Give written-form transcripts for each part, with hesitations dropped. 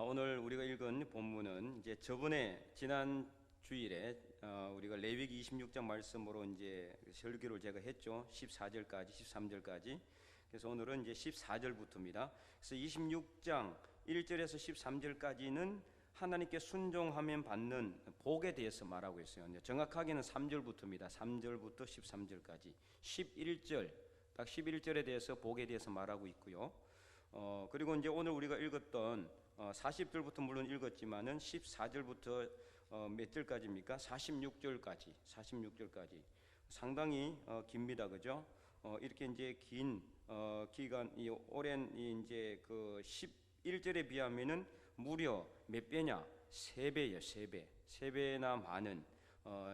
오늘 우리가 읽은 본문은 이제 저번에 지난 주일에 우리가 레위기 26장 말씀으로 이제 설교를 제가 했죠. 14절까지 13절까지. 그래서 오늘은 이제 14절부터입니다. 그래서 26장 1절에서 13절까지는 하나님께 순종하면 받는 복에 대해서 말하고 있어요. 정확하게는 3절부터입니다. 3절부터 13절까지. 11절 딱 11절에 대해서 복에 대해서 말하고 있고요. 그리고 이제 오늘 우리가 읽었던 40절부터 물론 읽었지만은 14절부터 몇 절까지입니까? 46절까지 상당히 깁니다, 그죠? 이렇게 이제 긴 기간, 이 오랜 이제 그 11절에 비하면은 무려 몇 배냐? 3배예요, 3배, 3배나 많은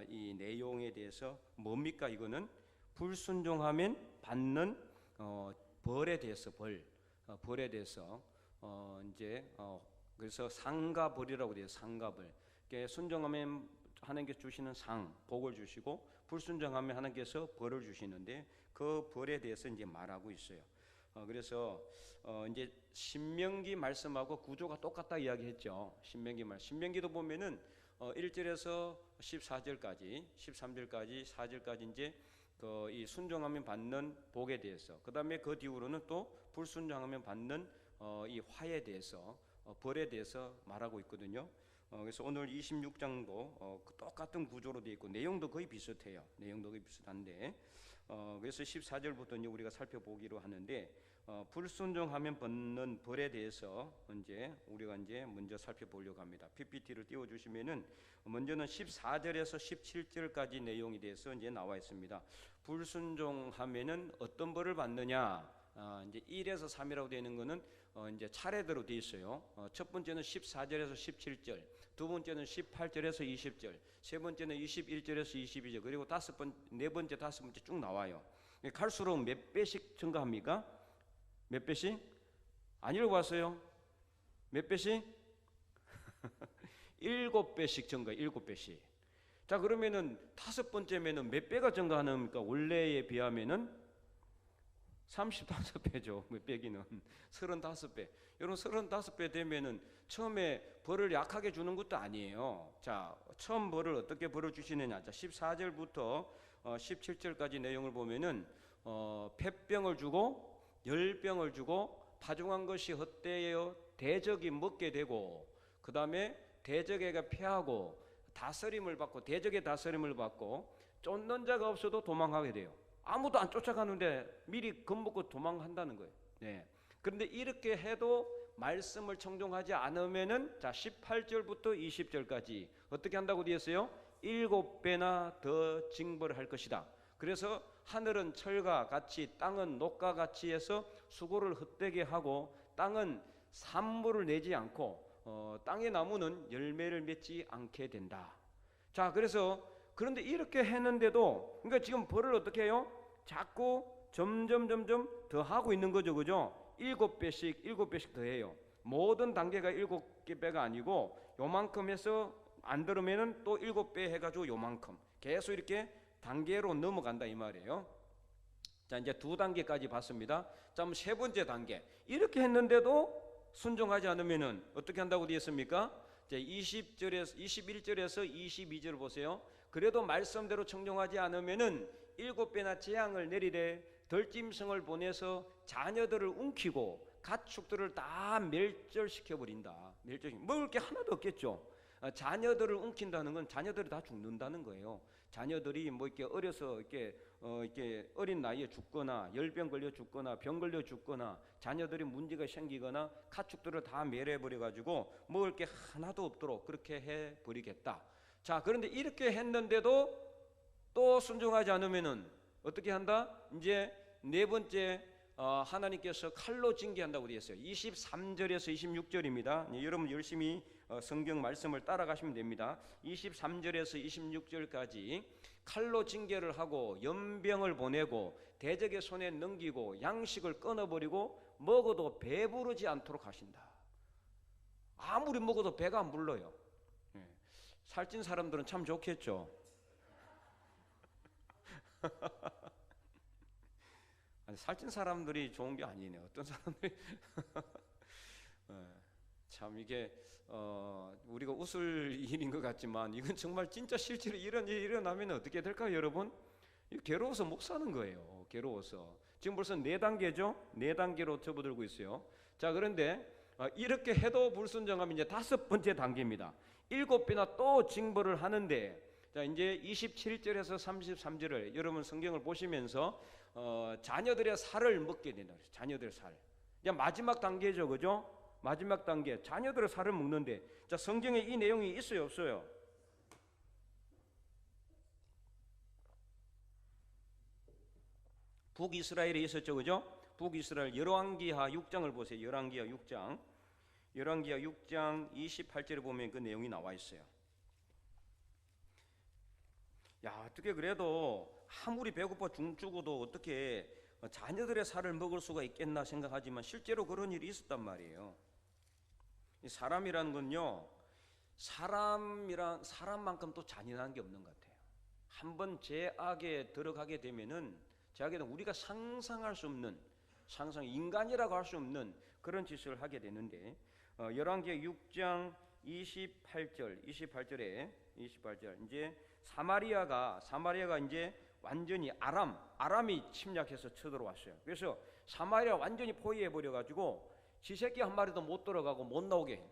이 내용에 대해서 뭡니까? 이거는 불순종하면 받는 벌에 대해서 벌에 대해서 이제 그래서 상가벌이라고 돼요. 상가벌. 순종하면 하나님께서 주시는 상, 복을 주시고 불순종하면 하나님께서 벌을 주시는데 그 벌에 대해서 이제 말하고 있어요. 그래서 이제 신명기 말씀하고 구조가 똑같다 이야기했죠. 신명기도 보면은 1절에서 14절까지, 13절까지, 4절까지 이제 이 순종하면 받는 복에 대해서, 그 다음에 그 뒤로는 또 불순종하면 받는 이 화에 대해서, 벌에 대해서 말하고 있거든요. 그래서 오늘 26장도 똑같은 구조로 되어 있고 내용도 거의 비슷해요. 내용도 거의 비슷한데 그래서 14절부터 이제 우리가 살펴보기로 하는데 불순종하면 받는 벌에 대해서 이제 우리가 이제 먼저 살펴보려고 합니다. PPT를 띄워 주시면은 먼저는 14절에서 17절까지 내용에 대해서 이제 나와 있습니다. 불순종하면은 어떤 벌을 받느냐? 이제 1에서 3이라고 되어 있는 거는 이제 차례대로 되어 있어요. 첫 번째는 14절에서 17절, 두 번째는 18절에서 20절, 세 번째는 21절에서 22절, 그리고 네 번째, 다섯 번째 쭉 나와요. 갈수록 몇 배씩 증가합니까? 몇 배씩? 안 읽어봤어요? 몇 배씩? 7배씩 증가, 7배씩. 자, 그러면은 다섯 번째면은 몇 배가 증가하는가? 원래에 비하면은 35배죠. 몇 배기는 35배. 여러분 35배 되면은 처음에 벌을 약하게 주는 것도 아니에요. 자, 처음 벌을 어떻게 벌어 주시느냐? 자, 14절부터 17절까지 내용을 보면은 폐병을 주고 열병을 주고 파종한 것이 헛되어 대적이 먹게 되고, 그 다음에 대적에게 패하고 다스림을 받고, 대적의 다스림을 받고 쫓는 자가 없어도 도망하게 돼요. 아무도 안 쫓아가는데 미리 겁먹고 도망한다는 거예요. 네. 그런데 이렇게 해도 말씀을 청종하지 않으면은, 자, 18절부터 20절까지 어떻게 한다고 되어 있어요? 7배나 더 징벌을 할 것이다. 그래서 하늘은 철과 같이 땅은 녹과 같이 해서 수고를 헛되게 하고 땅은 산물을 내지 않고 땅의 나무는 열매를 맺지 않게 된다. 자, 그런데 이렇게 했는데도, 그러니까 지금 벌을 어떻게 해요? 자꾸 점점 더 하고 있는 거죠, 그죠? 7배씩 더 해요. 모든 단계가 7배가 아니고 요만큼 해서 안 들으면은 또 7배 해가지고 요만큼 계속 이렇게 단계로 넘어간다 이 말이에요. 자, 이제 2단계까지 봤습니다. 자, 그럼 세 번째 단계. 이렇게 했는데도 순종하지 않으면은 어떻게 한다고 되어 있습니까? 21절에서 22절 보세요. 그래도 말씀대로 청종하지 않으면은 7배나 재앙을 내리되 덜짐승을 보내서 자녀들을 움키고 가축들을 다 멸절시켜 버린다. 먹을 게 하나도 없겠죠. 자녀들을 움킨다는 건 자녀들이 다 죽는다는 거예요. 자녀들이 뭐 이렇게 어려서 이렇게 어린 나이에 죽거나 열병 걸려 죽거나 병 걸려 죽거나 자녀들이 문제가 생기거나 가축들을 다 멸해 버려 가지고 먹을 게 하나도 없도록 그렇게 해 버리겠다. 자, 그런데 이렇게 했는데도 또 순종하지 않으면은 어떻게 한다? 이제 네 번째, 하나님께서 칼로 징계한다고 되어 있어요. 23절에서 26절입니다. 여러분 열심히 성경 말씀을 따라가시면 됩니다. 23절에서 26절까지 칼로 징계를 하고 연병을 보내고 대적의 손에 넘기고 양식을 끊어버리고 먹어도 배부르지 않도록 하신다. 아무리 먹어도 배가 안 불러요. 살찐 사람들은 참 좋겠죠. 아니, 살찐 사람들이 좋은 게 아니네요. 어떤 사람들이 참 이게 우리가 웃을 일인 것 같지만 이건 정말 진짜 실제로 이런 일이 일어나면 어떻게 될까요, 여러분? 괴로워서 못 사는 거예요. 괴로워서. 지금 벌써 4단계죠? 4단계로 접어들고 있어요. 자, 그런데 이렇게 해도 불순종하면 이제 5번째 단계입니다. 7배나 또 징벌을 하는데, 자, 이제 27절에서 33절을 여러분 성경을 보시면서 자녀들의 살을 먹게 된다. 자녀들의 살. 이제 마지막 단계죠, 그죠? 마지막 단계. 자녀들의 살을 먹는데, 자, 성경에 이 내용이 있어요, 없어요? 북이스라엘에 있었죠, 그죠? 북이스라엘 열왕기하 6장을 보세요. 열왕기하 6장. 열왕기하 6장 28절에 보면 그 내용이 나와 있어요. 야, 어떻게 그래도 아무리 배고파 죽어도 어떻게 자녀들의 살을 먹을 수가 있겠나 생각하지만 실제로 그런 일이 있었단 말이에요. 사람이라는 건요, 사람만큼 또 잔인한 게 없는 것 같아요. 한번 죄악에 들어가게 되면은 죄악에는 우리가 상상할 수 없는, 인간이라고 할 수 없는 그런 짓을 하게 되는데, 열왕기하 6장 28절에 이제 사마리아가 이제 완전히 아람이 침략해서 쳐들어왔어요. 그래서 사마리아 완전히 포위해 버려 가지고 지새끼 한 마리도 못 들어가고 못 나오게 해요.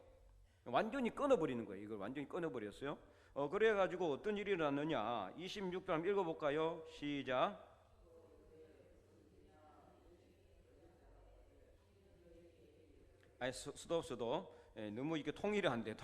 완전히 끊어버리는 거예요. 이걸 완전히 끊어버렸어요. 그래 가지고 어떤 일이 일어났느냐? 26절 한번 읽어볼까요? 시작. 아니, 수도 너무 이게 통일이 안 돼.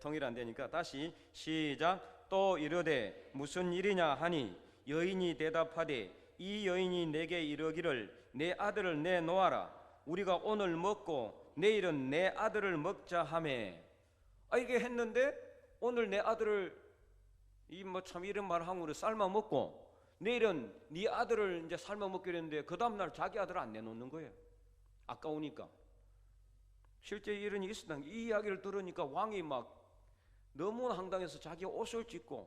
통일이 안 되니까 다시 시작. 또 이르되 무슨 일이냐 하니 여인이 대답하되 이 여인이 내게 이르기를 내 아들을 내놓아라. 우리가 오늘 먹고 내일은 내 아들을 먹자 하매. 이게 했는데 오늘 내 아들을 참 이런 말 한국으로 삶아 먹고 내일은 네 아들을 이제 삶아 먹기로 했는데 그 다음 날 자기 아들을 안 내놓는 거예요. 아까우니까. 실제 이런 일이 있었다. 이 이야기를 들으니까 왕이 막 너무나 황당해서 자기 옷을 찢고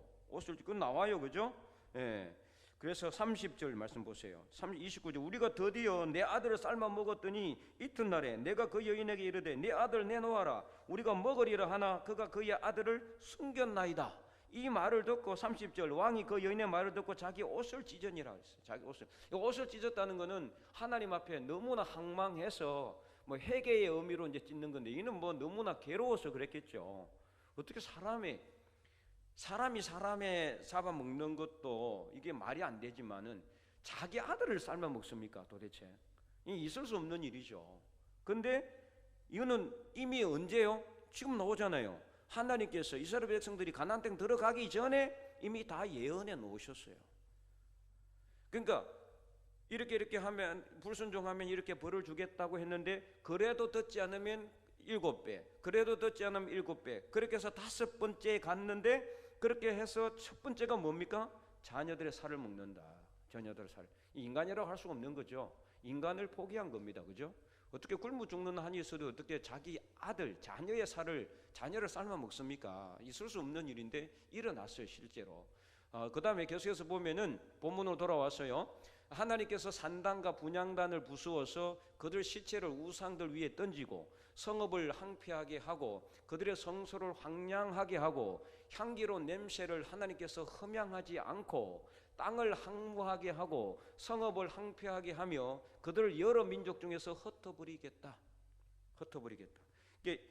나와요, 그죠? 예. 그래서 30절 말씀 보세요. 29절 우리가 드디어 내 아들을 삶아 먹었더니 이튿날에 내가 그 여인에게 이르되 내 아들 내놓아라. 우리가 먹으리라 하나 그가 그의 아들을 숨겼나이다. 이 말을 듣고 30절 왕이 그 여인의 말을 듣고 자기 옷을 찢으니라 했어요. 자기 옷을 찢었다는 것은 하나님 앞에 너무나 황망해서 회개의 의미로 이제 찢는 건데 이는 너무나 괴로워서 그랬겠죠. 어떻게 사람이 잡아먹는 것도 이게 말이 안 되지만은 자기 아들을 삶아 먹습니까 도대체? 있을 수 없는 일이죠. 근데 이거는 이미 언제요? 지금 나오잖아요. 하나님께서 이스라엘 백성들이 가나안 땅 들어가기 전에 이미 다 예언해 놓으셨어요. 그러니까 이렇게 하면 불순종하면 이렇게 벌을 주겠다고 했는데 그래도 듣지 않으면 7배, 그래도 듣지 않으면 7배. 그렇게 해서 5번째에 갔는데 그렇게 해서 첫 번째가 뭡니까? 자녀들의 살을 먹는다. 자녀들의 살. 인간이라고 할 수 없는 거죠. 인간을 포기한 겁니다. 그죠? 어떻게 굶어 죽는 한이 있어도 어떻게 자기 아들, 자녀를 삶아 먹습니까? 있을 수 없는 일인데 일어났어요, 실제로. 그 다음에 계속해서 보면은 본문으로 돌아왔어요. 하나님께서 산단과 분향단을 부수어서 그들 시체를 우상들 위에 던지고 성읍을 황폐하게 하고 그들의 성소를 황량하게 하고 향기로운 냄새를 하나님께서 흠양하지 않고 땅을 황무하게 하고 성읍을 황폐하게 하며 그들을 여러 민족 중에서 흩어버리겠다. 이게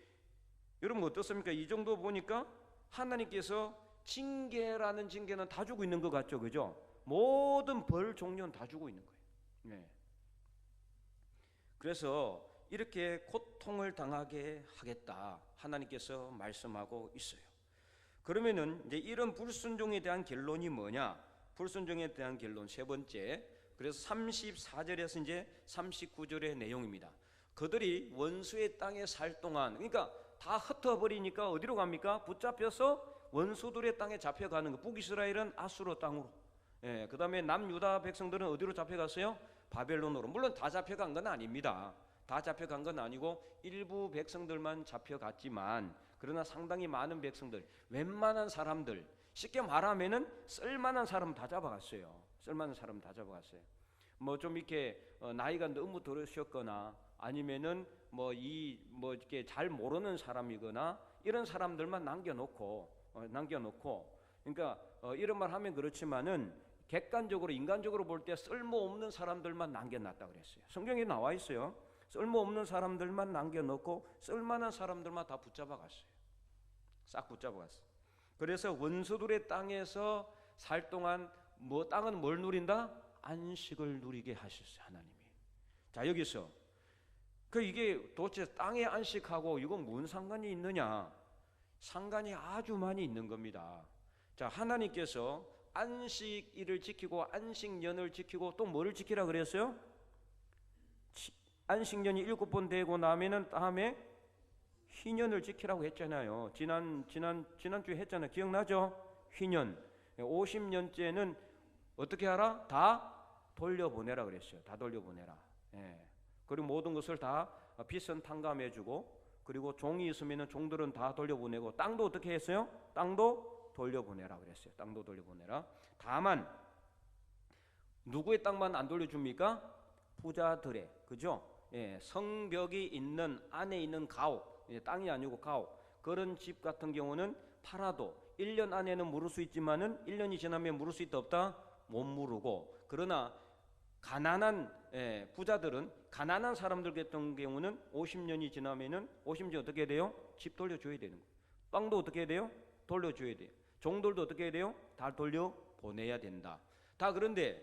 여러분 어떻습니까? 이 정도 보니까 하나님께서 징계라는 징계는 다 주고 있는 것 같죠, 그죠? 모든 벌 종류는 다 주고 있는 거예요. 네. 그래서 이렇게 고통을 당하게 하겠다 하나님께서 말씀하고 있어요. 그러면은 이제 이런 불순종에 대한 결론이 뭐냐? 불순종에 대한 결론 세 번째. 그래서 34절에서 이제 39절의 내용입니다. 그들이 원수의 땅에 살 동안, 그러니까 다 흩어버리니까 어디로 갑니까? 붙잡혀서 원수들의 땅에 잡혀가는 거. 북이스라엘은 아수르 땅으로. 예, 그 다음에 남유다 백성들은 어디로 잡혀갔어요? 바벨론으로. 물론 다 잡혀간 건 아닙니다. 다 잡혀간 건 아니고 일부 백성들만 잡혀갔지만 그러나 상당히 많은 백성들, 웬만한 사람들, 쉽게 말하면은 쓸만한 사람 다 잡아갔어요. 쓸만한 사람 다 잡아갔어요. 좀 이렇게 나이가 너무 들으셨거나 아니면은 뭐 이렇게 잘 모르는 사람이거나 이런 사람들만 남겨놓고 그러니까 이런 말 하면 그렇지만은 객관적으로 인간적으로 볼 때 쓸모없는 사람들만 남겨놨다 그랬어요. 성경에 나와 있어요. 쓸모없는 사람들만 남겨놓고 쓸만한 사람들만 다 붙잡아갔어요. 싹 붙잡아갔어요. 그래서 원수들의 땅에서 살 동안 땅은 뭘 누린다? 안식을 누리게 하셨어요, 하나님이. 자, 여기서 이게 도대체 땅에 안식하고 이건 무슨 상관이 있느냐? 상관이 아주 많이 있는 겁니다. 자, 하나님께서 안식일을 지키고 안식년을 지키고 또 뭐를 지키라 그랬어요? 안식년이 7번 되고 나면은 다음에 희년을 지키라고 했잖아요. 지난주에 했잖아요. 기억나죠? 희년. 50년째는 어떻게 하라? 다 돌려보내라 그랬어요. 다 돌려보내라. 예. 그리고 모든 것을 다 빚은 탕감해주고, 그리고 종이 있으면 종들은 다 돌려보내고, 땅도 어떻게 했어요? 땅도 돌려보내라 그랬어요. 땅도 돌려보내라. 다만 누구의 땅만 안 돌려줍니까? 부자들의, 그죠? 예, 성벽이 있는 안에 있는 가옥, 땅이 아니고 가옥, 그런 집 같은 경우는 팔아도 1년 안에는 물을 수 있지만은 1년이 지나면 물을 수 있다 없다? 못 물고. 그러나 가난한 부자들은, 가난한 사람들 같은 경우는 50년이 지나면은 50년 어떻게 돼요? 집 돌려줘야 되는 거예요. 땅도 어떻게 해야 돼요? 돌려줘야 돼요. 종들도 어떻게 해야 돼요? 다 돌려보내야 된다. 다. 그런데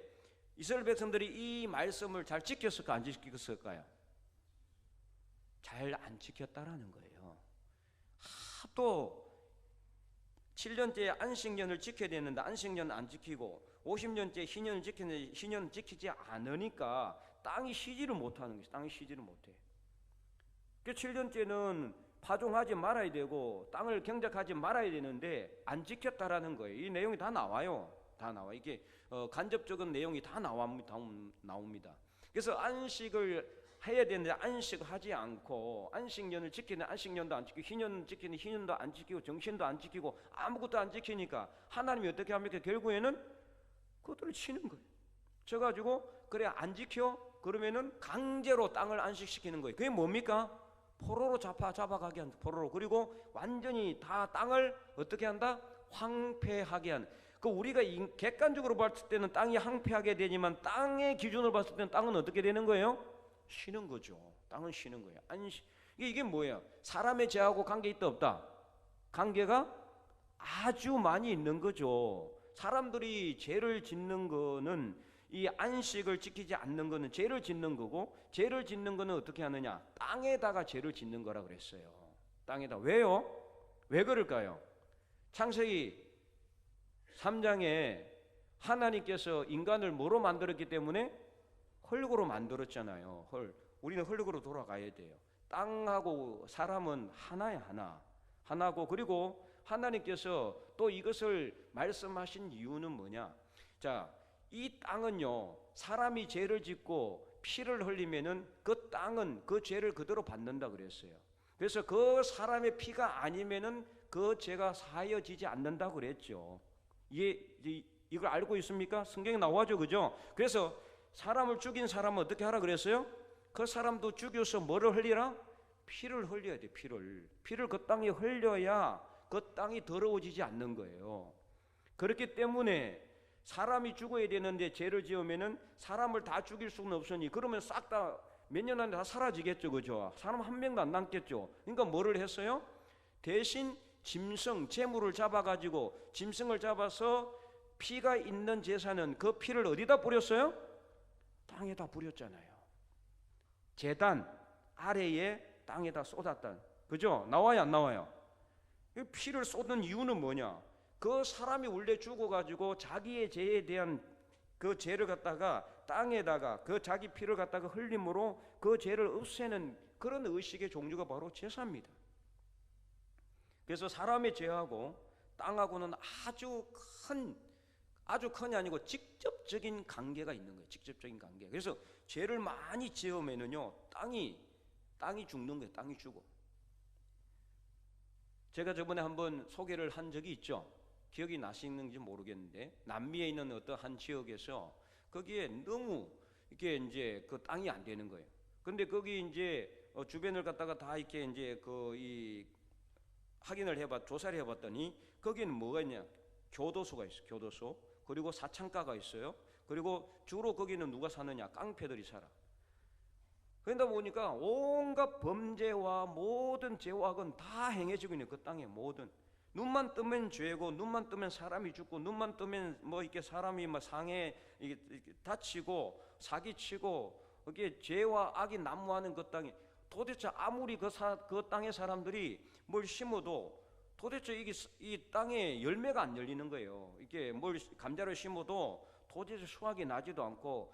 이스라엘 백성들이 이 말씀을 잘 지켰을까 안 지켰을까요? 잘 안 지켰다라는 거예요. 또 7년째 안식년을 지켜야 되는데 안식년 안 지키고 50년째 희년을 지키는데 희년 지키지 않으니까 땅이 쉬지를 못하는 것이, 땅이 쉬지를 못해. 그 7년째는 파종하지 말아야 되고 땅을 경작하지 말아야 되는데 안 지켰다라는 거예요. 이 내용이 다 나와요. 다 나와. 이게 간접적인 내용이 다 나옵니다. 그래서 안식을 해야 되는데 안식을 하지 않고 안식년을 지키는 안식년도 안 지키고 희년 지키는 희년도 안 지키고 정신도 안 지키고 아무것도 안 지키니까 하나님이 어떻게 합니까? 결국에는 그것들을 치는 거예요. 쳐가지고 그래 안 지켜? 그러면은 강제로 땅을 안식시키는 거예요. 그게 뭡니까? 포로로 잡아가게 한다. 포로로. 그리고 완전히 다 땅을 어떻게 한다? 황폐하게 한. 그 우리가 객관적으로 봤을 때는 땅이 황폐하게 되지만 땅의 기준으로 봤을 때는 땅은 어떻게 되는 거예요? 쉬는 거죠. 땅은 쉬는 거예요. 이게 뭐예요? 사람의 죄하고 관계 있다 없다? 관계가 아주 많이 있는 거죠. 사람들이 죄를 짓는 거는, 이 안식을 지키지 않는 거는 죄를 짓는 거고, 죄를 짓는 거는 어떻게 하느냐? 땅에다가 죄를 짓는 거라 그랬어요. 땅에다. 왜요? 왜 그럴까요? 창세기 3장에 하나님께서 인간을 뭐로 만들었기 때문에? 흙으로 만들었잖아요. 우리는 흙으로 돌아가야 돼요. 땅하고 사람은 하나야, 하나고. 그리고 하나님께서 또 이것을 말씀하신 이유는 뭐냐? 자, 이 땅은요, 사람이 죄를 짓고 피를 흘리면은 그 땅은 그 죄를 그대로 받는다 그랬어요. 그래서 그 사람의 피가 아니면은 그 죄가 사여지지 않는다 그랬죠. 이걸 알고 있습니까? 성경에 나와죠, 그죠? 그래서 사람을 죽인 사람은 어떻게 하라 그랬어요? 그 사람도 죽여서 뭐를 흘리라? 피를 흘려야 돼. 피를 그 땅에 흘려야 그 땅이 더러워지지 않는 거예요. 그렇기 때문에 사람이 죽어야 되는데 죄를 지으면은 사람을 다 죽일 수는 없으니, 그러면 싹 다 몇 년 안에 다 사라지겠죠, 그죠? 사람 한 명도 안 남겠죠. 그러니까 뭐를 했어요? 대신 짐승, 재물을 잡아가지고 짐승을 잡아서 피가 있는 제사는 그 피를 어디다 뿌렸어요? 땅에다 뿌렸잖아요. 제단 아래에 땅에다 쏟았다. 그죠? 나와요, 안 나와요? 피를 쏟는 이유는 뭐냐? 그 사람이 원래 죽어가지고 자기의 죄에 대한 그 죄를 갖다가 땅에다가 그 자기 피를 갖다가 흘림으로 그 죄를 없애는 그런 의식의 종류가 바로 제사입니다. 그래서 사람의 죄하고 땅하고는 아주 큰이 아니고 직접적인 관계가 있는 거예요. 직접적인 관계. 그래서 죄를 많이 지으면은요, 땅이 죽는 거예요. 땅이 죽어. 제가 저번에 한번 소개를 한 적이 있죠. 기억이 나시는지 모르겠는데, 남미에 있는 어떤 한 지역에서 거기에 너무 이게 이제 그 땅이 안 되는 거예요. 근데 거기 이제 주변을 갖다가 다 이렇게 이제 이 확인을 조사를 해봤더니 거기는 뭐가 있냐? 교도소가 있어, 교도소. 그리고 사창가가 있어요. 그리고 주로 거기는 누가 사느냐? 깡패들이 살아. 그러다 보니까 온갖 범죄와 모든 죄악은 다 행해지고 있는 그 땅에 모든 눈만 뜨면 죄고 눈만 뜨면 사람이 죽고 눈만 뜨면 뭐 이렇게 사람이 막 상해 이게 다치고 사기치고 이게 죄와 악이 난무하는 그 땅에 도대체 아무리 그 땅의 사람들이 뭘 심어도 도대체 이 땅에 열매가 안 열리는 거예요. 이게 뭘 감자를 심어도 도대체 수확이 나지도 않고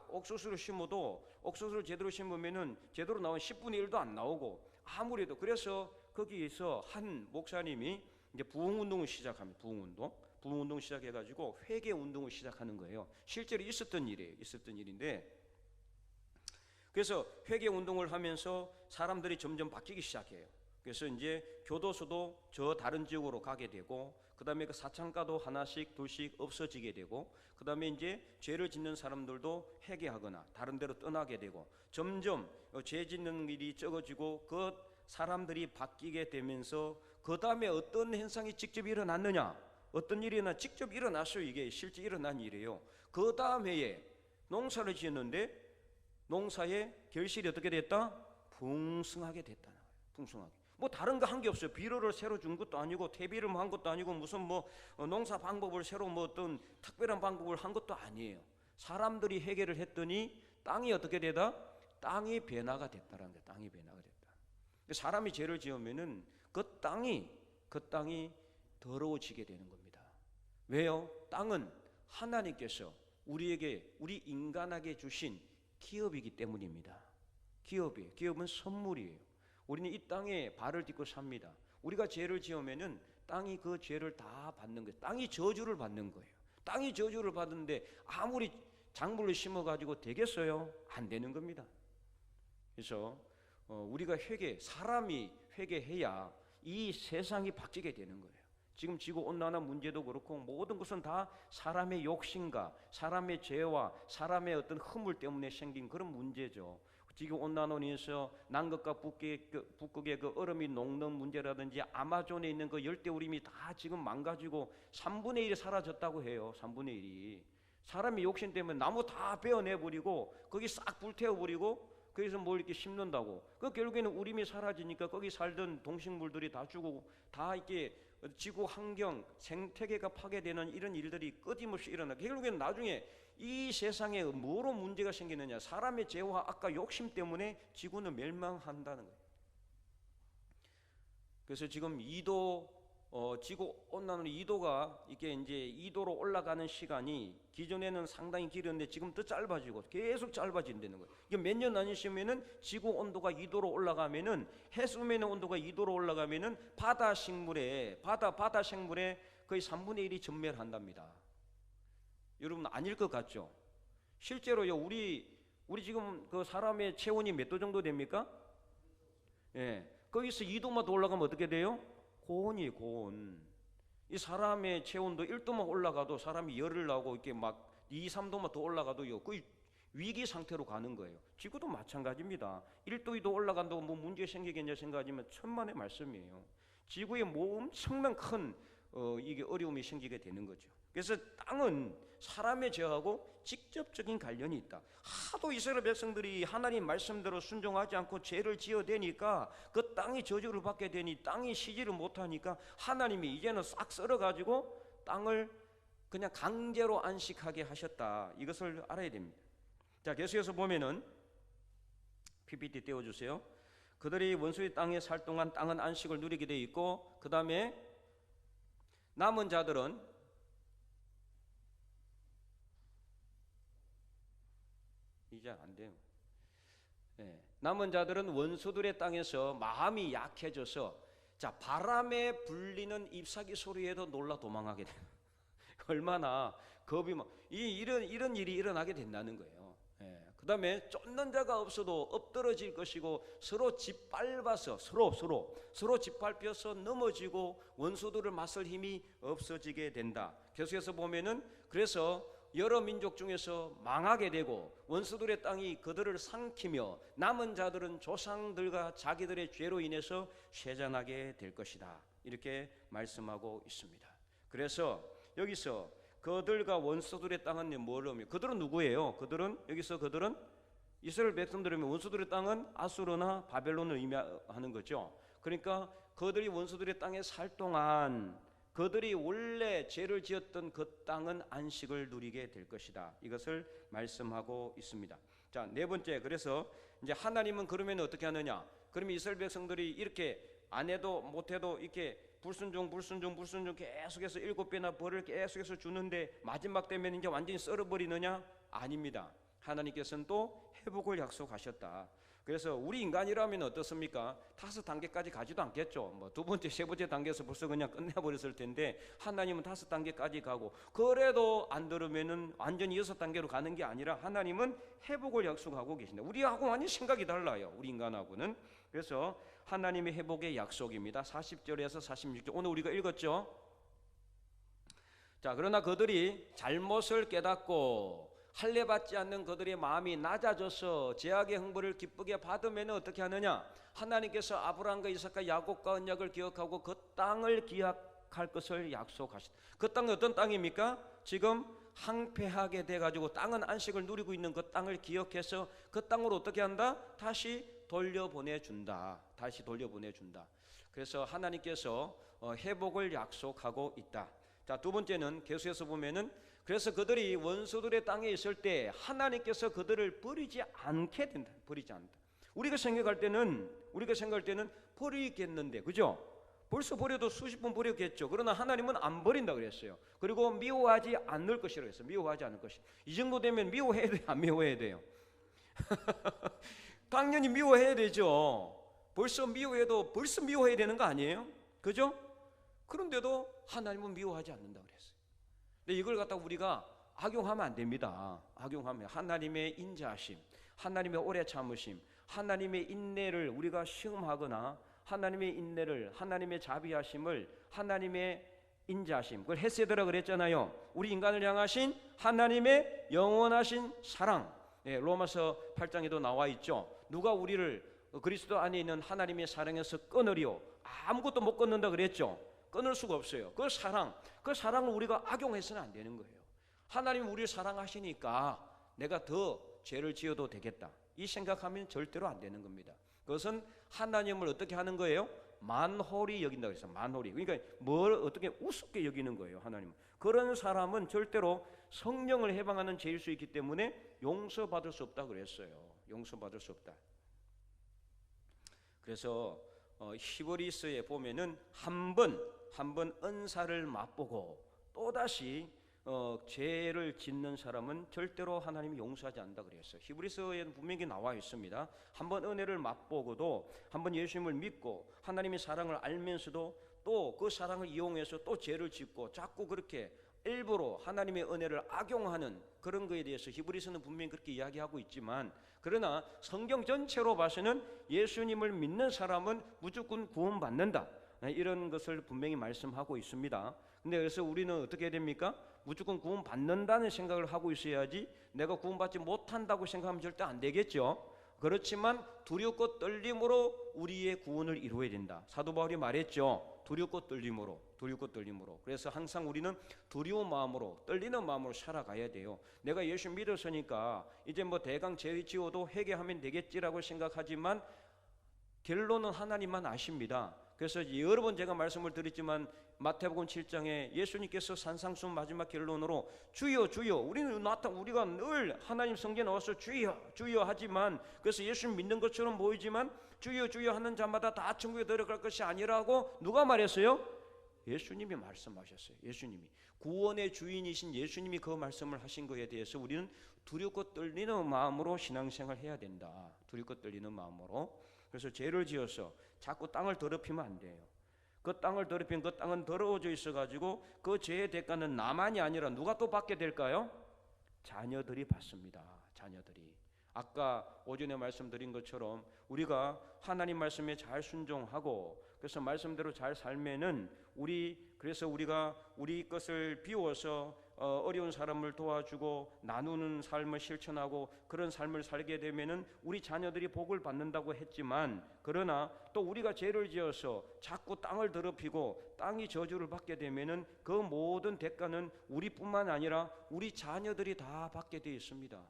옥수수를 심어도 옥수수를 제대로 심으면은 제대로 나온 10분의 1도 안 나오고 아무래도 그래서 거기에서 한 목사님이 이제 부흥운동을 시작합니다. 부흥운동 시작해가지고 회개운동을 시작하는 거예요. 실제로 있었던 일이에요. 있었던 일인데 그래서 회개운동을 하면서 사람들이 점점 바뀌기 시작해요. 그래서 이제 교도소도 저 다른 지역으로 가게 되고 그 다음에 그 사창가도 하나씩 둘씩 없어지게 되고 그 다음에 이제 죄를 짓는 사람들도 회개하거나 다른 데로 떠나게 되고 점점 죄 짓는 일이 적어지고 그 사람들이 바뀌게 되면서 그 다음에 어떤 현상이 직접 일어났느냐? 어떤 일이나 직접 일어났어요. 이게 실제 일어난 일이에요. 그 다음 해에 농사를 지었는데 농사의 결실이 어떻게 됐다? 풍성하게 됐다는 거예요. 풍성하게. 뭐 다른 거 한 게 없어요. 비료를 새로 준 것도 아니고 퇴비를 한 것도 아니고 무슨 뭐 농사 방법을 새로 뭐 어떤 특별한 방법을 한 것도 아니에요. 사람들이 해결을 했더니 땅이 어떻게 되다? 땅이 변화가 됐다라는 거예요. 땅이 변화가 됐다. 사람이 죄를 지으면은 그 땅이 더러워지게 되는 겁니다. 왜요? 땅은 하나님께서 우리 인간에게 주신 기업이기 때문입니다. 기업은 선물이에요. 우리는 이 땅에 발을 딛고 삽니다. 우리가 죄를 지으면은 땅이 그 죄를 다 받는 거예요. 땅이 저주를 받는 거예요. 땅이 저주를 받는데 아무리 작물을 심어가지고 되겠어요? 안 되는 겁니다. 그래서 우리가 사람이 회개해야 이 세상이 바뀌게 되는 거예요. 지금 지구온난화 문제도 그렇고 모든 것은 다 사람의 욕심과 사람의 죄와 사람의 어떤 허물 때문에 생긴 그런 문제죠. 지구온난화로 인해서 남극과 북극의 그 얼음이 녹는 문제라든지 아마존에 있는 그 열대우림이 다 지금 망가지고 3분의 1이 사라졌다고 해요. 3분의 1이. 사람의 욕심 때문에 나무 다 베어내버리고 거기 싹 불태워버리고 거기서 뭘 이렇게 심는다고. 그 결국에는 우림이 사라지니까 거기 살던 동식물들이 다 죽고 다 이렇게 지구 환경 생태계가 파괴되는 이런 일들이 끊임없이 일어나. 결국에는 나중에 이 세상에 뭐로 문제가 생기느냐? 사람의 죄와 악과 욕심 때문에 지구는 멸망한다는 거예요. 그래서 지금 지구 온난화 2도가 이게 이제 2도로 올라가는 시간이 기존에는 상당히 길었는데 지금 더 짧아지고 계속 짧아진다는 거예요. 이게 몇 년 아니시면은 지구 온도가 2도로 올라가면은 해수면의 온도가 2도로 올라가면은 바다 생물의 거의 3분의 1이 전멸한답니다. 여러분 아닐 것 같죠? 실제로요 우리 지금 그 사람의 체온이 몇 도 정도 됩니까? 예, 거기서 2도만 더 올라가면 어떻게 돼요? 고온이에요, 고온. 이 사람의 체온도 1도만 올라가도 사람이 열을 나고 이렇게 막 2, 3도만 더 올라가도요 거의 위기 상태로 가는 거예요. 지구도 마찬가지입니다. 1도, 2도 올라간다고 뭐 문제 생기겠냐 생각하지만 천만의 말씀이에요. 지구에 뭐 엄청난 큰 이게 어려움이 생기게 되는 거죠. 그래서 땅은 사람의 죄하고 직접적인 관련이 있다. 하도 이스라엘 백성들이 하나님 말씀대로 순종하지 않고 죄를 지어대니까 그 땅이 저주를 받게 되니 땅이 쉬지를 못하니까 하나님이 이제는 싹 썰어가지고 땅을 그냥 강제로 안식하게 하셨다. 이것을 알아야 됩니다. 자, 계속해서 보면은 PPT 띄워주세요. 그들이 원수의 땅에 살 동안 땅은 안식을 누리게 돼 있고 그 다음에 남은 자들은 이제 안 돼요. 네. 남은 자들은 원수들의 땅에서 마음이 약해져서 바람에 불리는 잎사귀 소리에도 놀라 도망하게 돼요. 얼마나 겁이 이런 일이 일어나게 된다는 거예요. 네. 그 다음에 쫓는 자가 없어도 엎드러질 것이고 서로 짓밟아서 서로 짓밟혀서 넘어지고 원수들을 맞설 힘이 없어지게 된다. 계속해서 보면은 그래서 여러 민족 중에서 망하게 되고 원수들의 땅이 그들을 삼키며 남은 자들은 조상들과 자기들의 죄로 인해서 쇠잔하게 될 것이다. 이렇게 말씀하고 있습니다. 그래서 여기서 그들과 원수들의 땅은 뭐라며? 그들은 누구예요? 그들은 이스라엘 백성들이면 원수들의 땅은 아수르나 바벨론을 의미하는 거죠. 그러니까 그들이 원수들의 땅에 살 동안 그들이 원래 죄를 지었던 그 땅은 안식을 누리게 될 것이다. 이것을 말씀하고 있습니다. 자, 네 번째, 그래서 이제 하나님은 그러면 어떻게 하느냐? 그러면 이스라엘 백성들이 이렇게 안 해도 못 해도 이렇게 불순종 계속해서 7배나 벌을 계속해서 주는데 마지막 되면 이제 완전히 썰어버리느냐? 아닙니다. 하나님께서는 또 회복을 약속하셨다. 그래서 우리 인간이라면 어떻습니까? 5단계까지 가지도 않겠죠. 뭐 2번째, 3번째 단계에서 벌써 그냥 끝내버렸을 텐데 하나님은 5단계까지 가고, 그래도 안 들으면은 완전히 6단계로 가는 게 아니라 하나님은 회복을 약속하고 계신다. 우리하고 완전히 생각이 달라요. 우리 인간하고는. 그래서 하나님의 회복의 약속입니다. 40절에서 46절 오늘 우리가 읽었죠. 자, 그러나 그들이 잘못을 깨닫고 할례받지 않는 그들의 마음이 낮아져서 제약의 형벌을 기쁘게 받으면 어떻게 하느냐? 하나님께서 아브라함과 이삭과 야곱과 언약을 기억하고 그 땅을 기약할 것을 약속하셨다. 그 땅은 어떤 땅입니까? 지금 항폐하게 돼가지고 땅은 안식을 누리고 있는 그 땅을 기억해서 그 땅으로 어떻게 한다? 다시 돌려보내준다. 그래서 하나님께서 회복을 약속하고 있다. 자, 두 번째는 계속해서 보면은 그래서 그들이 원수들의 땅에 있을 때 하나님께서 그들을 버리지 않게 된다. 버리지 않는다. 우리가 생각할 때는 버리겠는데, 그죠? 벌써 버려도 수십 번 버렸겠죠. 그러나 하나님은 안 버린다 그랬어요. 그리고 미워하지 않을 것이라고 했어요. 미워하지 않을 것이. 이 정도 되면 미워해야 돼요, 안 미워해야 돼요? 당연히 미워해야 되죠. 벌써 미워해야 되는 거 아니에요? 그죠? 그런데도 하나님은 미워하지 않는다 그랬어요. 근데 이걸 갖다 우리가 악용하면 안 됩니다. 악용하면 하나님의 인자하심, 하나님의 오래 참으심, 하나님의 인내를 우리가 시험하거나 하나님의 인내를, 하나님의 자비하심을, 하나님의 인자하심, 그걸 헤세드라 그랬잖아요. 우리 인간을 향하신 하나님의 영원하신 사랑. 로마서 8장에도 나와 있죠. 누가 우리를 그리스도 안에 있는 하나님의 사랑에서 끊으리요? 아무것도 못 끊는다 그랬죠. 끊을 수가 없어요. 그 사랑을 우리가 악용해서는 안 되는 거예요. 하나님 우리를 사랑하시니까 내가 더 죄를 지어도 되겠다, 이 생각하면 절대로 안 되는 겁니다. 그것은 하나님을 어떻게 하는 거예요? 만홀히 여긴다고 했어요. 만홀히. 그러니까 뭘 어떻게 우습게 여기는 거예요. 하나님은. 그런 사람은 절대로 성령을 해방하는 죄일 수 있기 때문에 용서받을 수 없다 그랬어요. 용서받을 수 없다. 그래서 히브리서에 보면은 한 번 은사를 맛보고 또다시 죄를 짓는 사람은 절대로 하나님이 용서하지 않는다 그랬어요. 히브리서에는 분명히 나와 있습니다. 한번 은혜를 맛보고도, 한번 예수님을 믿고 하나님의 사랑을 알면서도 또 그 사랑을 이용해서 또 죄를 짓고 자꾸 그렇게 일부러 하나님의 은혜를 악용하는 그런 거에 대해서 히브리서는 분명히 그렇게 이야기하고 있지만, 그러나 성경 전체로 봐서는 예수님을 믿는 사람은 무조건 구원받는다, 이런 것을 분명히 말씀하고 있습니다. 근데 그래서 우리는 어떻게 해야 됩니까? 무조건 구원받는다는 생각을 하고 있어야지, 내가 구원받지 못한다고 생각하면 절대 안 되겠죠. 그렇지만 두렵고 떨림으로 우리의 구원을 이루어야 된다. 사도 바울이 말했죠. 두렵고 떨림으로. 그래서 항상 우리는 두려운 마음으로, 떨리는 마음으로 살아가야 돼요. 내가 예수 믿었으니까 이제 뭐 대강 죄 지어도 회개하면 되겠지라고 생각하지만 결론은 하나님만 아십니다. 그래서 여러 번 제가 말씀을 드렸지만 마태복음 7장에 예수님께서 산상수훈 마지막 결론으로 주여 주여, 우리가 늘 하나님 성전에 나와서 주여 주여 하지만, 그래서 예수님 믿는 것처럼 보이지만 주여 주여 하는 자마다 다 천국에 들어갈 것이 아니라고 누가 말했어요? 예수님이 말씀하셨어요. 예수님이, 구원의 주인이신 예수님이 그 말씀을 하신 것에 대해서 우리는 두렵고 떨리는 마음으로 신앙생활 해야 된다. 두렵고 떨리는 마음으로. 그래서 죄를 지어서 자꾸 땅을 더럽히면 안 돼요. 그 땅을 더럽히면 그 땅은 더러워져 있어가지고 그 죄의 대가는 나만이 아니라 누가 또 받게 될까요? 자녀들이 받습니다. 자녀들이. 아까 오전에 말씀드린 것처럼 우리가 하나님 말씀에 잘 순종하고, 그래서 말씀대로 잘 살면은 그래서 우리가 우리 것을 비워서 어려운 사람을 도와주고 나누는 삶을 실천하고 그런 삶을 살게 되면은 우리 자녀들이 복을 받는다고 했지만, 그러나 또 우리가 죄를 지어서 자꾸 땅을 더럽히고 땅이 저주를 받게 되면은 그 모든 대가는 우리뿐만 아니라 우리 자녀들이 다 받게 되어 있습니다.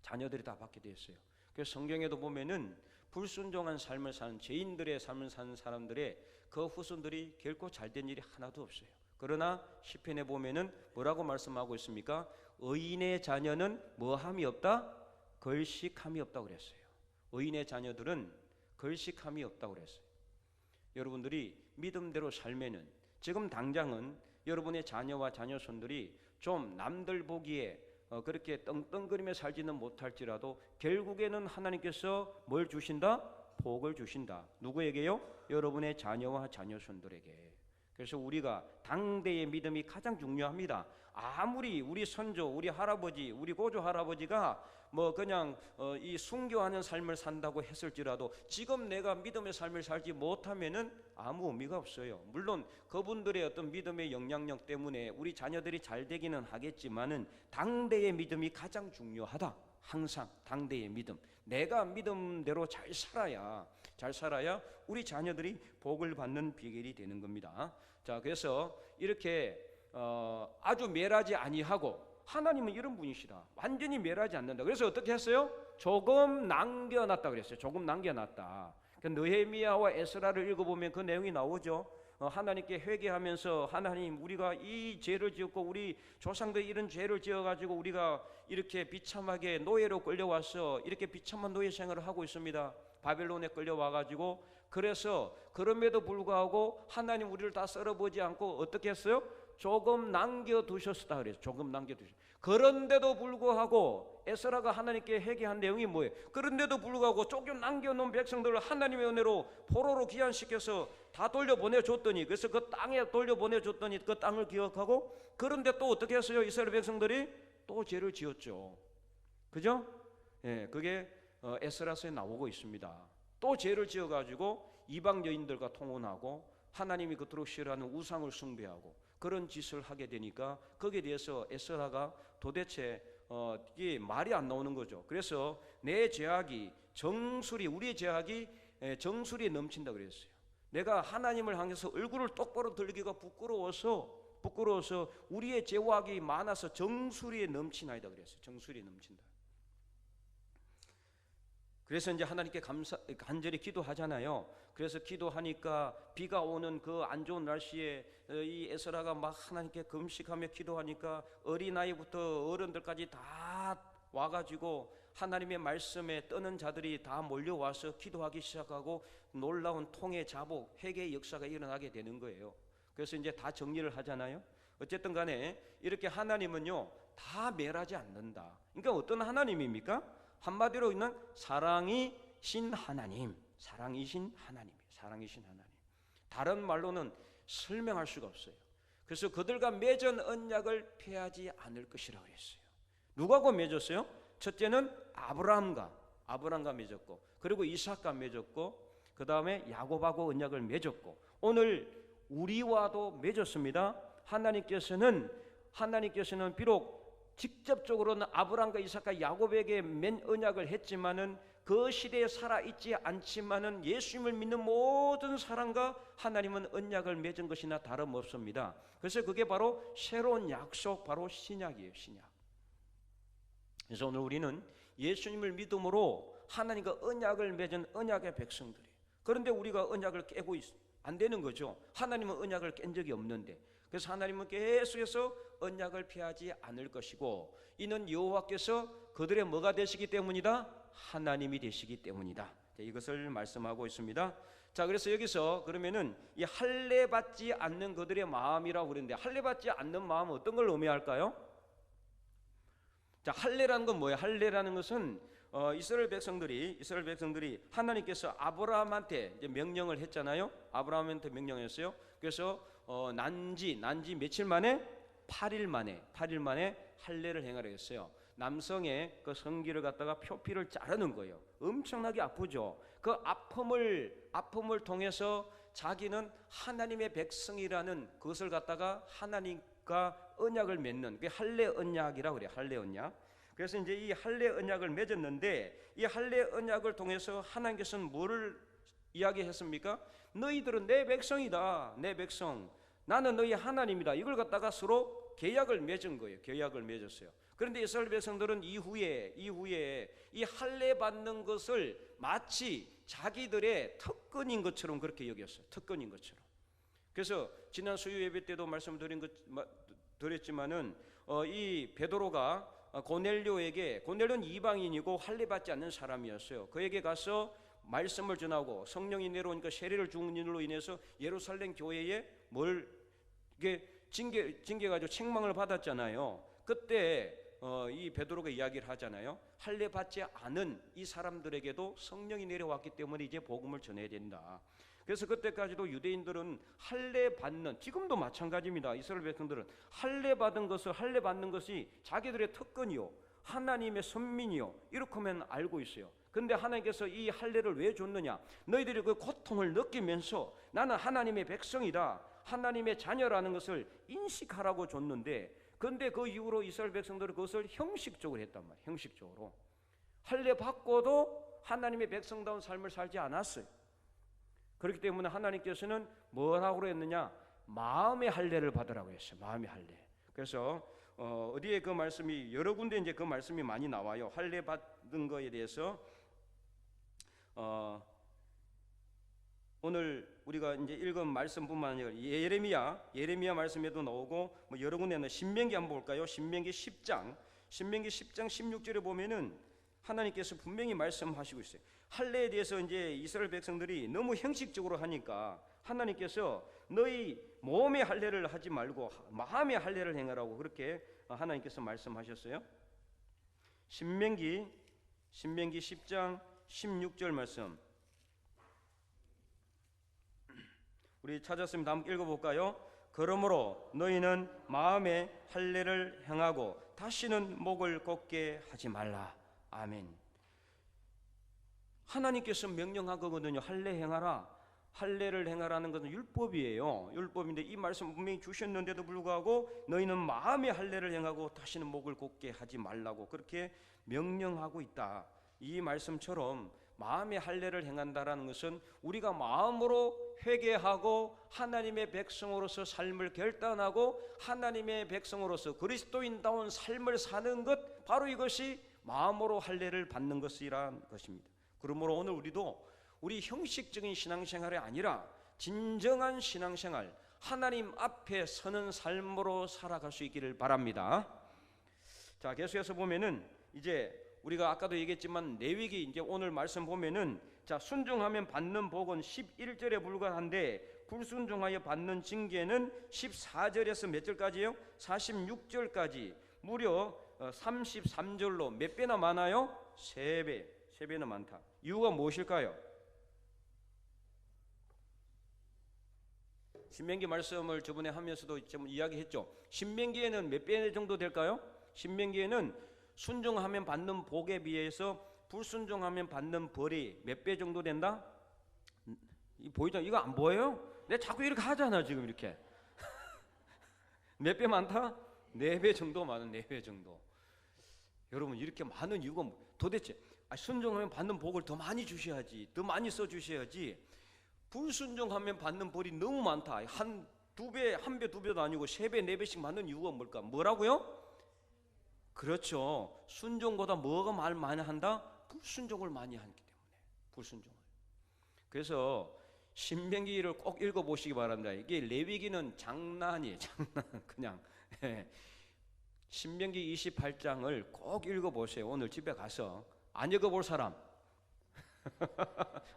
자녀들이 다 받게 되어 있어요. 그래서 성경에도 보면은 불순종한 삶을 사는 죄인들의 삶을 사는 사람들의 그 후손들이 결코 잘된 일이 하나도 없어요. 그러나 시편에 보면은 뭐라고 말씀하고 있습니까? 의인의 자녀는 뭐함이 없다? 걸식함이 없다고 그랬어요. 의인의 자녀들은 걸식함이 없다고 그랬어요. 여러분들이 믿음대로 살면은 지금 당장은 여러분의 자녀와 자녀손들이 좀 남들 보기에 그렇게 떵떵거리며 살지는 못할지라도 결국에는 하나님께서 뭘 주신다? 복을 주신다. 누구에게요? 여러분의 자녀와 자녀손들에게. 그래서 우리가 당대의 믿음이 가장 중요합니다. 아무리 우리 선조, 우리 할아버지, 우리 고조 할아버지가 뭐 그냥 이 순교하는 삶을 산다고 했을지라도 지금 내가 믿음의 삶을 살지 못하면은 아무 의미가 없어요. 물론 그분들의 어떤 믿음의 영향력 때문에 우리 자녀들이 잘 되기는 하겠지만은 당대의 믿음이 가장 중요하다. 항상 당대의 믿음. 내가 믿음대로 잘 살아야 우리 자녀들이 복을 받는 비결이 되는 겁니다. 자, 그래서 이렇게 아주 멸하지 아니하고, 하나님은 이런 분이시다. 완전히 멸하지 않는다. 그래서 어떻게 했어요? 조금 남겨놨다 그랬어요. 조금 남겨놨다. 느헤미야와 에스라를 읽어보면 그 내용이 나오죠. 하나님께 회개하면서, 하나님, 우리가 이 죄를 지었고 우리 조상들이 이런 죄를 지어가지고 우리가 이렇게 비참하게 노예로 끌려와서 이렇게 비참한 노예 생활을 하고 있습니다. 바벨론에 끌려와가지고, 그래서 그럼에도 불구하고 하나님 우리를 다 썰어보지 않고 어떻게 했어요? 조금 남겨두셨다 그래서 조금 남겨두셨다. 그런데도 불구하고 에스라가 하나님께 회개한 내용이 뭐예요? 그런데도 불구하고 조금 남겨놓은 백성들을 하나님의 은혜로 포로로 귀환시켜서 다 돌려보내줬더니, 그래서 그 땅에 돌려보내줬더니 그 땅을 기억하고, 그런데 또 어떻게 했어요? 이스라엘 백성들이 또 죄를 지었죠. 그죠? 예, 그게 에스라서에 나오고 있습니다. 또 죄를 지어가지고 이방 여인들과 통혼하고 하나님이 그토록 싫어하는 우상을 숭배하고 그런 짓을 하게 되니까 거기에 대해서 에스라가 도대체 이게 말이 안 나오는 거죠. 그래서 내 죄악이 정수리, 우리의 죄악이 정수리에 넘친다 그랬어요. 내가 하나님을 향해서 얼굴을 똑바로 들기가 부끄러워서 우리의 죄악이 많아서 정수리에 넘치나이다 그랬어요. 정수리에 넘친다. 그래서 이제 하나님께 간절히 기도하잖아요. 그래서 기도하니까 비가 오는 그 안 좋은 날씨에 이 에스라가 막 하나님께 금식하며 기도하니까 어린아이부터 어른들까지 다 와가지고 하나님의 말씀에 떠는 자들이 다 몰려와서 기도하기 시작하고 놀라운 통해 자복, 회개의 역사가 일어나게 되는 거예요. 그래서 이제 다 정리를 하잖아요. 어쨌든 간에 이렇게 하나님은요 다 멸하지 않는다. 그러니까 어떤 하나님입니까? 한마디로 있는 사랑이신 하나님, 사랑이신 하나님. 다른 말로는 설명할 수가 없어요. 그래서 그들과 맺은 언약을 폐하지 않을 것이라고 했어요. 누구하고 맺었어요? 첫째는 아브라함과 맺었고, 그리고 이삭과 맺었고, 그 다음에 야곱하고 언약을 맺었고, 오늘 우리와도 맺었습니다. 하나님께서는 비록 직접적으로는 아브라함과 이삭과 야곱에게 맺은 언약을 했지만은 그 시대에 살아있지 않지만은 예수님을 믿는 모든 사람과 하나님은 언약을 맺은 것이나 다름없습니다. 그래서 그게 바로 새로운 약속, 바로 신약이에요. 신약. 그래서 오늘 우리는 예수님을 믿음으로 하나님과 언약을 맺은 언약의 백성들이에요. 그런데 우리가 언약을 깨고 안 되는 거죠. 하나님은 언약을 깬 적이 없는데. 그래서 하나님은 계속해서 언약을 피하지 않을 것이고, 이는 여호와께서 그들의 뭐가 되시기 때문이다? 하나님이 되시기 때문이다. 이것을 말씀하고 있습니다. 자, 그래서 여기서 그러면은 이 할례 받지 않는 그들의 마음이라고 그러는데, 할례 받지 않는 마음은 어떤 걸 의미할까요? 자, 할례라는 건 뭐예요? 할례라는 것은 이스라엘 백성들이 하나님께서 아브라함한테 이제 명령을 했잖아요. 아브라함한테 명령했어요. 그래서 난지 며칠 만에 8일 만에 할례를 행하려 했어요. 남성의 그 성기를 갖다가 표피를 자르는 거예요. 엄청나게 아프죠. 그 아픔을 통해서 자기는 하나님의 백성이라는 그것을 갖다가 하나님과 언약을 맺는 그 할례 언약이라고 그래요. 할례 언약. 그래서 이제 이 할례 언약을 맺었는데 이 할례 언약을 통해서 하나님께서는 뭐를 이야기했습니까? 너희들은 내 백성이다. 내 백성. 나는 너희 하나님이다. 이걸 갖다가 서로 계약을 맺은 거예요. 계약을 맺었어요. 그런데 이스라엘 백성들은 이후에 이 할례 받는 것을 마치 자기들의 특권인 것처럼 그렇게 여겼어요. 특권인 것처럼. 그래서 지난 수요 예배 때도 드렸지만은 이 베드로가 고넬료는 이방인이고 할례 받지 않는 사람이었어요. 그에게 가서 말씀을 전하고 성령이 내려오니까 세례를 준 일로 인해서 예루살렘 교회에 징계 가지고 책망을 받았잖아요. 그때 이 베드로가 이야기를 하잖아요. 할례 받지 않은 이 사람들에게도 성령이 내려왔기 때문에 이제 복음을 전해야 된다. 그래서 그때까지도 유대인들은 할례 받는, 지금도 마찬가지입니다. 이스라엘 백성들은 할례 받는 것이 자기들의 특권이요, 하나님의 선민이요, 이렇게만 알고 있어요. 근데 하나님께서 이 할례를 왜 줬느냐? 너희들이 그 고통을 느끼면서 나는 하나님의 백성이다, 하나님의 자녀라는 것을 인식하라고 줬는데, 근데 그 이후로 이스라엘 백성들은 그것을 형식적으로 했단 말이에요. 형식적으로 할례 받고도 하나님의 백성다운 삶을 살지 않았어요. 그렇기 때문에 하나님께서는 뭐라고 했느냐? 마음의 할례를 받으라고 했어요. 마음의 할례. 그래서 어디에 그 말씀이 여러 군데 이제 그 말씀이 많이 나와요. 할례 받은 거에 대해서 오늘 우리가 이제 읽은 말씀뿐만 아니라 예레미야 말씀에도 나오고 뭐 여러 군데는 신명기 한번 볼까요? 신명기 10장 16절에 보면은 하나님께서 분명히 말씀하시고 있어요. 할례에 대해서 이제 이스라엘 백성들이 너무 형식적으로 하니까 하나님께서 너희 몸의 할례를 하지 말고 마음의 할례를 행하라고 그렇게 하나님께서 말씀하셨어요. 신명기 10장 16절 말씀 우리 찾았으면 한번 읽어볼까요? 그러므로 너희는 마음의 할례를 행하고 다시는 목을 곱게 하지 말라. 아멘. 하나님께서 명령하거든요. 할례 행하라. 할례를 행하라는 것은 율법이에요. 율법인데 이 말씀 분명히 주셨는데도 불구하고 너희는 마음의 할례를 행하고 다시는 목을 곱게 하지 말라고 그렇게 명령하고 있다. 이 말씀처럼 마음의 할례를 행한다라는 것은 우리가 마음으로 회개하고 하나님의 백성으로서 삶을 결단하고 하나님의 백성으로서 그리스도인다운 삶을 사는 것, 바로 이것이 마음으로 할례를 받는 것이란 것입니다. 그러므로 오늘 우리도 우리 형식적인 신앙생활이 아니라 진정한 신앙생활, 하나님 앞에 서는 삶으로 살아갈 수 있기를 바랍니다. 자, 계속해서 보면은 이제 우리가 아까도 얘기했지만 레위기 이제 오늘 말씀 보면은 자, 순종하면 받는 복은 11절에 불과한데 불순종하여 받는 징계는 14절에서 몇 절까지요? 46절까지 무려 33절로 몇 배나 많아요? 3배나 많다. 이유가 무엇일까요? 신명기 말씀을 저번에 하면서도 좀 이야기했죠. 신명기에는 몇 배 정도 될까요? 신명기에는 순종하면 받는 복에 비해서 불순종하면 받는 벌이 몇 배 정도 된다? 보이죠? 이거 안 보여요? 내가 자꾸 이렇게 하잖아 지금 이렇게. 몇 배 많다? 4배 정도 많은 4배 정도. 여러분 이렇게 많은 이유가 도대체 순종하면 받는 복을 더 많이 주셔야지, 더 많이 써주셔야지. 불순종하면 받는 벌이 너무 많다. 한 배, 2배도 아니고 3배, 4배씩 받는 이유가 뭘까? 뭐라고요? 그렇죠. 순종보다 뭐가 말 많이 한다? 불순종을 많이 하기 때문에. 불순종을. 그래서 신명기를 꼭 읽어보시기 바랍니다. 이게 레위기는 장난이에요. 장난. 그냥. 신명기 28장을 꼭 읽어보세요. 오늘 집에 가서. 안 읽어볼 사람.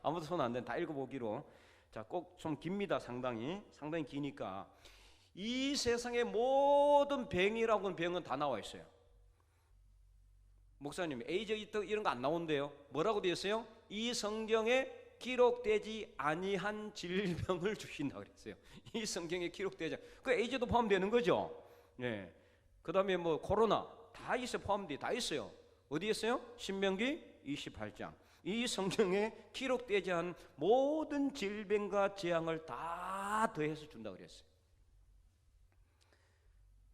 아무도 손 안 대. 다 읽어보기로. 자, 꼭 좀 깁니다. 상당히 기니까. 이 세상의 모든 병이라고는 병은 다 나와 있어요. 목사님, 에이즈이터 이런 거 안 나온대요. 뭐라고 되어 있어요? 이 성경에 기록되지 아니한 질병을 주신다고 그랬어요. 이 성경에 기록되지. 그 에이즈도 포함되는 거죠. 네. 그다음에 뭐 코로나 다 있어 포함돼 다 있어요. 어디 있어요? 신명기 28장. 이 성경에 기록되지 않은 모든 질병과 재앙을 다 더해서 준다고 그랬어요.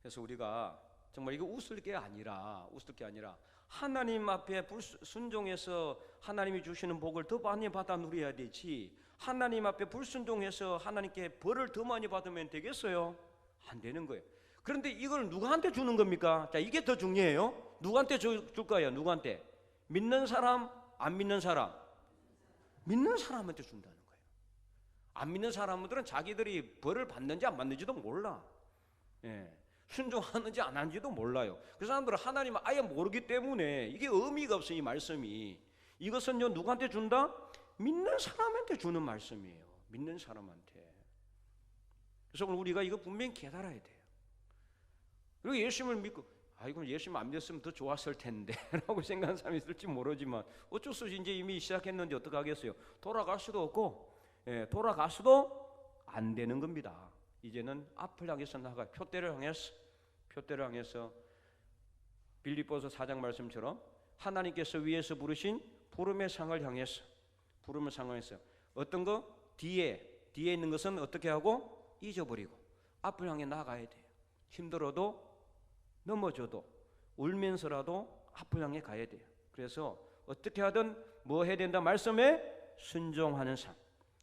그래서 우리가 정말 이거 웃을 게 아니라 하나님 앞에 불순종해서 하나님이 주시는 복을 더 많이 받아 누려야 되지, 하나님 앞에 불순종해서 하나님께 벌을 더 많이 받으면 되겠어요? 안 되는 거예요. 그런데 이걸 누구한테 주는 겁니까? 자, 이게 더 중요해요. 누구한테 줄 거예요? 누구한테? 믿는 사람, 안 믿는 사람? 믿는 사람한테 준다는 거예요. 안 믿는 사람들은 자기들이 벌을 받는지 안 받는지도 몰라. 예. 순종하는지 안 하는지도 몰라요. 그 사람들은 하나님을 아예 모르기 때문에 이게 의미가 없어요. 이 말씀이. 이것은요, 누구한테 준다? 믿는 사람한테 주는 말씀이에요. 믿는 사람한테. 그래서 우리가 이거 분명히 깨달아야 돼요. 그리고 예수님을 믿고, 이건 예수님 안 믿었으면 더 좋았을 텐데 라고 생각하는 사람이 있을지 모르지만 어쩔 수 없이 이제 이미 시작했는데 어떡하겠어요. 돌아갈 수도 없고, 돌아가서도 안 되는 겁니다. 이제는 앞을 향해서 나가, 표대를 향해서 빌립보서 4장 말씀처럼 하나님께서 위에서 부르신 부름의 상을 향해서 어떤 거? 뒤에 있는 것은 어떻게 하고? 잊어버리고 앞을 향해 나가야 돼요. 힘들어도 넘어져도 울면서라도 앞을 향해 가야 돼요. 그래서 어떻게 하든 뭐 해야 된다? 말씀에 순종하는 삶,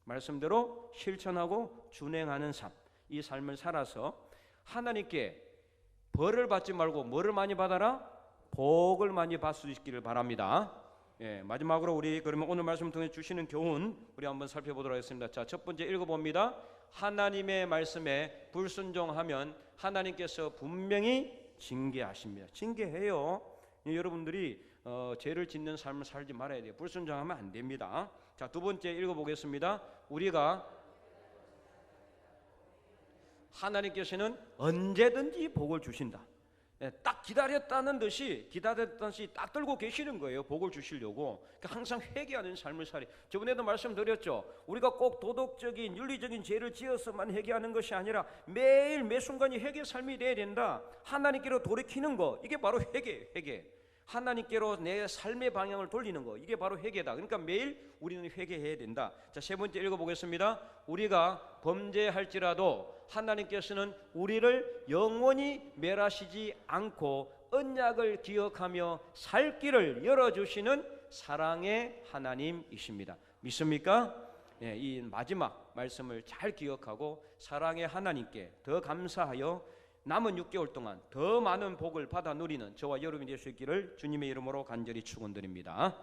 말씀대로 실천하고 준행하는 삶, 이 삶을 살아서 하나님께 벌을 받지 말고 뭐를 많이 받아라? 복을 많이 받을 수 있기를 바랍니다. 마지막으로 우리 그러면 오늘 말씀 통해 주시는 교훈 우리 한번 살펴보도록 하겠습니다. 자, 첫 번째 읽어봅니다. 하나님의 말씀에 불순종하면 하나님께서 분명히 징계하십니다. 징계해요. 여러분들이 죄를 짓는 삶을 살지 말아야 돼요. 불순종하면 안 됩니다. 자, 두 번째 읽어보겠습니다. 우리가 하나님께서는 언제든지 복을 주신다. 딱 기다렸다는 듯이 딱 들고 계시는 거예요. 복을 주시려고. 그러니까 항상 회개하는 삶을 살이. 저번에도 말씀드렸죠. 우리가 꼭 도덕적인 윤리적인 죄를 지어서만 회개하는 것이 아니라 매일 매 순간이 회개 삶이 돼야 된다. 하나님께로 돌이키는 거, 이게 바로 회개. 하나님께로 내 삶의 방향을 돌리는 거, 이게 바로 회개다. 그러니까 매일 우리는 회개해야 된다. 자, 세 번째 읽어보겠습니다. 우리가 범죄할지라도 하나님께서는 우리를 영원히 멸하시지 않고 언약을 기억하며 살 길을 열어주시는 사랑의 하나님이십니다. 믿습니까? 이 마지막 말씀을 잘 기억하고 사랑의 하나님께 더 감사하여 남은 6개월 동안 더 많은 복을 받아 누리는 저와 여러분이 될 수 있기를 주님의 이름으로 간절히 축원드립니다.